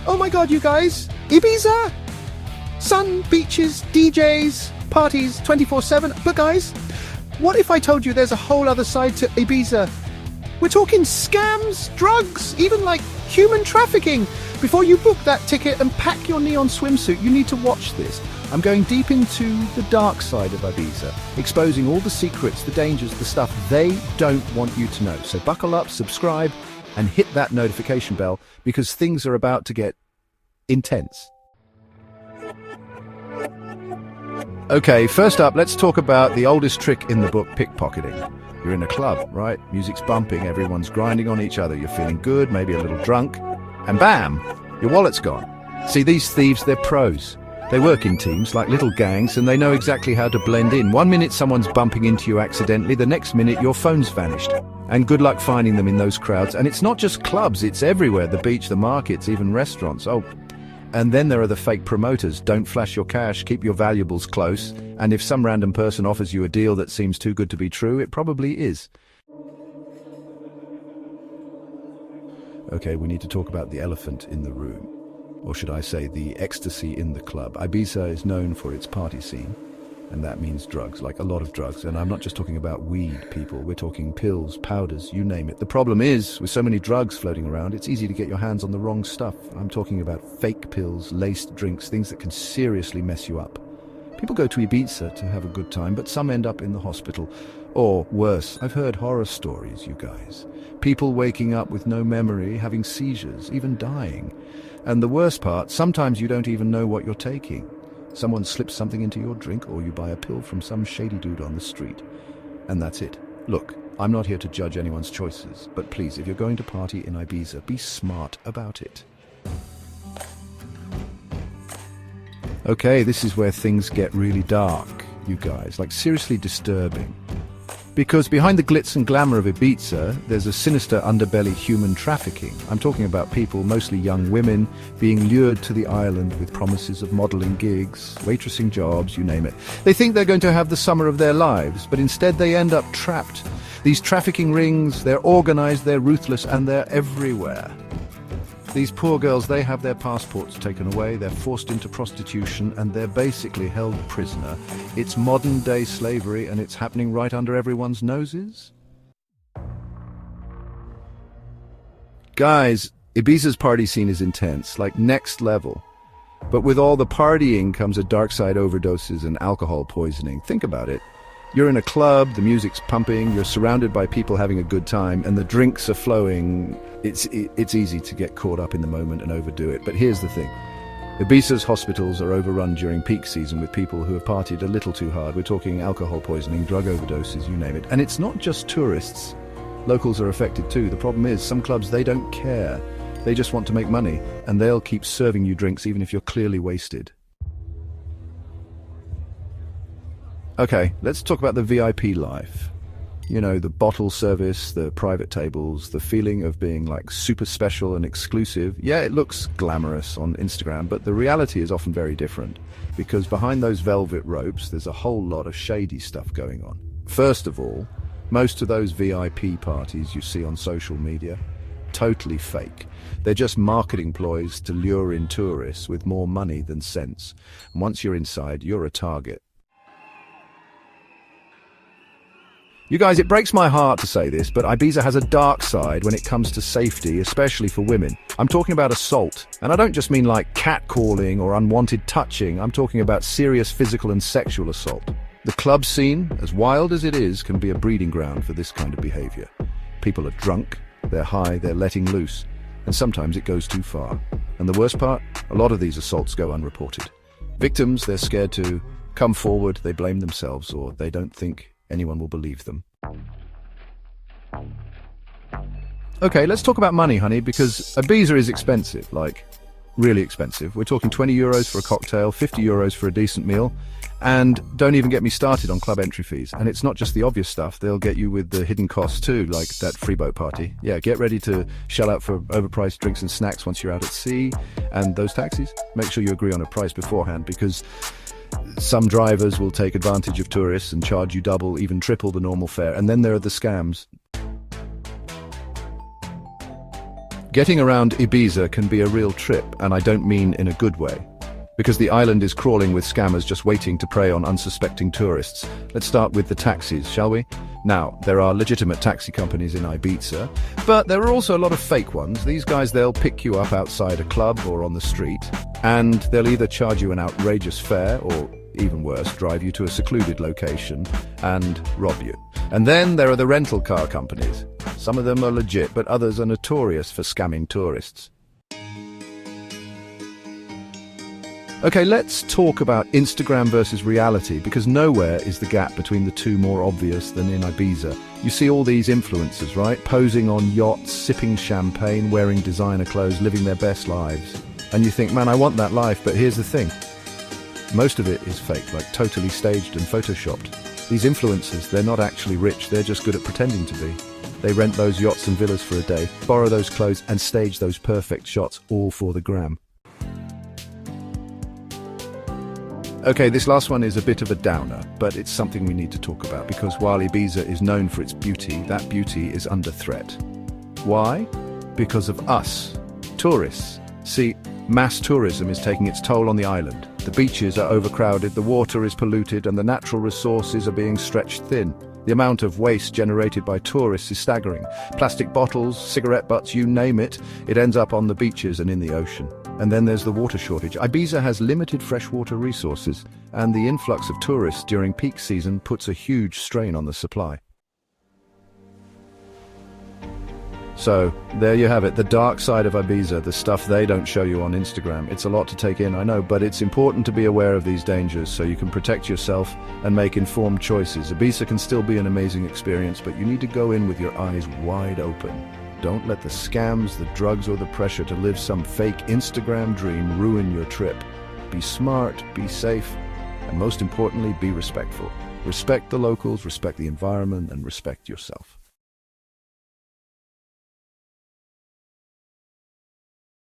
Oh my god, you guys! Ibiza! Sun, beaches, DJs, parties 24/7. But guys, what if I told you there's a whole other side to Ibiza? We're talking scams, drugs, even like human trafficking. Before you book that ticket and pack your neon swimsuit, you need to watch this. I'm going deep into the dark side of Ibiza, exposing all the secrets, the dangers, the stuff they don't want you to know. So buckle up, subscribe, and hit that notification bell, because things are about to get intense. Okay, first up, let's talk about the oldest trick in the book, pickpocketing. You're in a club, right? Music's bumping, everyone's grinding on each other, you're feeling good, maybe a little drunk, and bam, your wallet's gone. See, these thieves, they're pros. They work in teams, like little gangs, and they know exactly how to blend in. One minute someone's bumping into you accidentally, the next minute your phone's vanished. And good luck finding them in those crowds. And it's not just clubs, it's everywhere, the beach, the markets, even restaurants. Oh, and then there are the fake promoters. Don't flash your cash, keep your valuables close, and if some random person offers you a deal that seems too good to be true, it probably is. Okay, we need to talk about the elephant in the room. Or should I say, the ecstasy in the club. Ibiza is known for its party scene, and that means drugs, like a lot of drugs. And I'm not just talking about weed, people. We're talking pills, powders, you name it. The problem is, with so many drugs floating around, it's easy to get your hands on the wrong stuff. I'm talking about fake pills, laced drinks, things that can seriously mess you up. People go to Ibiza to have a good time, but some end up in the hospital. Or worse, I've heard horror stories, you guys. People waking up with no memory, having seizures, even dying. And the worst part, sometimes you don't even know what you're taking. Someone slips something into your drink, or you buy a pill from some shady dude on the street. And that's it. Look, I'm not here to judge anyone's choices, but please, if you're going to party in Ibiza, be smart about it. Okay, this is where things get really dark, you guys, like seriously disturbing. Because behind the glitz and glamour of Ibiza, there's a sinister underbelly, human trafficking. I'm talking about people, mostly young women, being lured to the island with promises of modeling gigs, waitressing jobs, you name it. They think they're going to have the summer of their lives, but instead they end up trapped. These trafficking rings, they're organized, they're ruthless, and they're everywhere. These poor girls, they have their passports taken away, they're forced into prostitution, and they're basically held prisoner. It's modern-day slavery, and it's happening right under everyone's noses. Guys, Ibiza's party scene is intense, like next level. But with all the partying comes a dark side: overdoses and alcohol poisoning. Think about it. You're in a club, the music's pumping, you're surrounded by people having a good time, and the drinks are flowing. It's easy to get caught up in the moment and overdo it. But here's the thing. Ibiza's hospitals are overrun during peak season with people who have partied a little too hard. We're talking alcohol poisoning, drug overdoses, you name it. And it's not just tourists. Locals are affected too. The problem is, some clubs, they don't care. They just want to make money, and they'll keep serving you drinks even if you're clearly wasted. Okay, let's talk about the VIP life. You know, the bottle service, the private tables, the feeling of being like super special and exclusive. Yeah, it looks glamorous on Instagram, but the reality is often very different. Because behind those velvet ropes, there's a whole lot of shady stuff going on. First of all, most of those VIP parties you see on social media, totally fake. They're just marketing ploys to lure in tourists with more money than sense. And once you're inside, you're a target. You guys, it breaks my heart to say this, but Ibiza has a dark side when it comes to safety, especially for women. I'm talking about assault. And I don't just mean like catcalling or unwanted touching. I'm talking about serious physical and sexual assault. The club scene, as wild as it is, can be a breeding ground for this kind of behavior. People are drunk, they're high, they're letting loose. And sometimes it goes too far. And the worst part, a lot of these assaults go unreported. Victims, they're scared to come forward, they blame themselves, or they don't think anyone will believe them. Okay, let's talk about money, honey, because Ibiza is expensive, like really expensive. We're talking 20 euros for a cocktail, 50 euros for a decent meal, and don't even get me started on club entry fees. And it's not just the obvious stuff, they'll get you with the hidden costs too, like that free boat party. Yeah, get ready to shell out for overpriced drinks and snacks once you're out at sea. And those taxis, make sure you agree on a price beforehand, because some drivers will take advantage of tourists and charge you double, even triple the normal fare. And then there are the scams. Getting around Ibiza can be a real trip, and I don't mean in a good way. Because the island is crawling with scammers just waiting to prey on unsuspecting tourists. Let's start with the taxis, shall we? Now, there are legitimate taxi companies in Ibiza, but there are also a lot of fake ones. These guys, they'll pick you up outside a club or on the street, and they'll either charge you an outrageous fare or, even worse, drive you to a secluded location and rob you. And then there are the rental car companies. Some of them are legit, but others are notorious for scamming tourists. Okay, let's talk about Instagram versus reality, because nowhere is the gap between the two more obvious than in Ibiza. You see all these influencers, right? Posing on yachts, sipping champagne, wearing designer clothes, living their best lives. And you think, man, I want that life, but here's the thing. Most of it is fake, like totally staged and photoshopped. These influencers, they're not actually rich, they're just good at pretending to be. They rent those yachts and villas for a day, borrow those clothes and stage those perfect shots, all for the gram. Okay, this last one is a bit of a downer, but it's something we need to talk about, because while Ibiza is known for its beauty, that beauty is under threat. Why? Because of us, tourists. See, mass tourism is taking its toll on the island. The beaches are overcrowded, the water is polluted, and the natural resources are being stretched thin. The amount of waste generated by tourists is staggering. Plastic bottles, cigarette butts, you name it, it ends up on the beaches and in the ocean. And then there's the water shortage. Ibiza has limited freshwater resources, and the influx of tourists during peak season puts a huge strain on the supply. So, there you have it, the dark side of Ibiza, the stuff they don't show you on Instagram. It's a lot to take in, I know, but it's important to be aware of these dangers so you can protect yourself and make informed choices. Ibiza can still be an amazing experience, but you need to go in with your eyes wide open. Don't let the scams, the drugs, or the pressure to live some fake Instagram dream ruin your trip. Be smart, be safe, and most importantly, be respectful. Respect the locals, respect the environment, and respect yourself.